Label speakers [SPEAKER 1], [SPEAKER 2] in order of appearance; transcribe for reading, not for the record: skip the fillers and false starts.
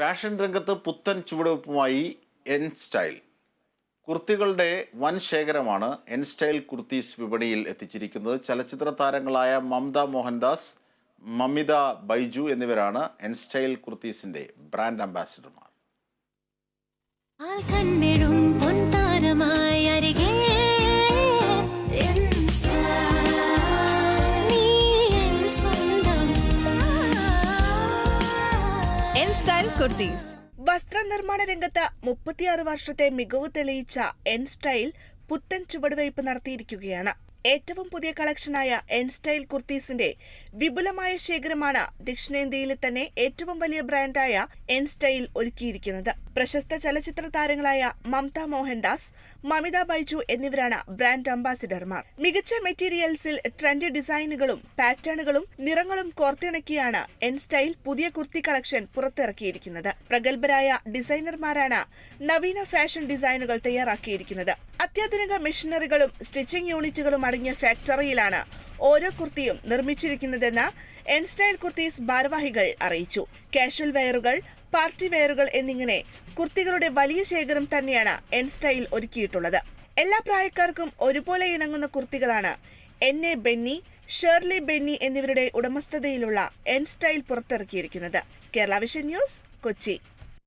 [SPEAKER 1] Fashion രംഗത്ത് പുത്തൻ ചുവടുവെപ്പുമായി N style. കുർത്തികളുടെ വൻ ശേഖരമാണ് എൻ സ്റ്റൈൽ കുർത്തീസ് വിപണിയിൽ എത്തിച്ചിരിക്കുന്നത്. ചലച്ചിത്ര താരങ്ങളായ മമത മോഹൻദാസ്, മമിത ബൈജു എന്നിവരാണ് എൻ സ്റ്റൈൽ കുർത്തീസിന്റെ ബ്രാൻഡ് അംബാസിഡർമാർ.
[SPEAKER 2] വസ്ത്രനിർമ്മാണ രംഗത്ത് 36 വർഷത്തെ മികവ് തെളിയിച്ച എൻ സ്റ്റൈൽ പുത്തൻ ചുവടുവയ്പ് നടത്തിയിരിക്കുകയാണ്. ഏറ്റവും പുതിയ കളക്ഷനായ എൻ സ്റ്റൈൽ കുർത്തീസിന്റെ വിപുലമായ ശേഖരമാണ് ദക്ഷിണേന്ത്യയിലെ തന്നെ ഏറ്റവും വലിയ ബ്രാൻഡായ എൻ സ്റ്റൈൽ ഒരുക്കിയിരിക്കുന്നത്. പ്രശസ്ത ചലച്ചിത്ര താരങ്ങളായ മമത മോഹൻദാസ്, മമിത ബൈജു എന്നിവരാണ് ബ്രാൻഡ് അംബാസിഡർമാർ. മികച്ച മെറ്റീരിയൽസിൽ ട്രെൻഡി ഡിസൈനുകളും പാറ്റേണുകളും നിറങ്ങളും കോർത്തിണക്കിയാണ് എൻ സ്റ്റൈൽ പുതിയ കുർത്തി കളക്ഷൻ പുറത്തിറക്കിയിരിക്കുന്നത്. പ്രഗത്ഭരായ ഡിസൈനർമാരാണ് നവീന ഫാഷൻ ഡിസൈനുകൾ തയ്യാറാക്കിയിരിക്കുന്നത്. അത്യാധുനിക മെഷീനറികളും സ്റ്റിച്ചിംഗ് യൂണിറ്റുകളും അടങ്ങിയ ഫാക്ടറിയിലാണ് ഓരോ കുർത്തിയും നിർമ്മിച്ചിരിക്കുന്നതെന്ന് എൻ സ്റ്റൈൽ കുർത്തീസ് ഭാരവാഹികൾ അറിയിച്ചു. കാഷ്വൽ വെയറുകൾ, പാർട്ടി വെയറുകൾ എന്നിങ്ങനെ കുർത്തികളുടെ വലിയ ശേഖരം തന്നെയാണ് എൻ സ്റ്റൈൽ ഒരുക്കിയിട്ടുള്ളത്. എല്ലാ പ്രായക്കാർക്കും ഒരുപോലെ ഇണങ്ങുന്ന കുർത്തികളാണ് എൻ.എ. ബെന്നി, ഷേർലി ബെന്നി എന്നിവരുടെ ഉടമസ്ഥതയിലുള്ള എൻ സ്റ്റൈൽ പുറത്തിറക്കിയിരിക്കുന്നത്. Kerala vision news, Kochi.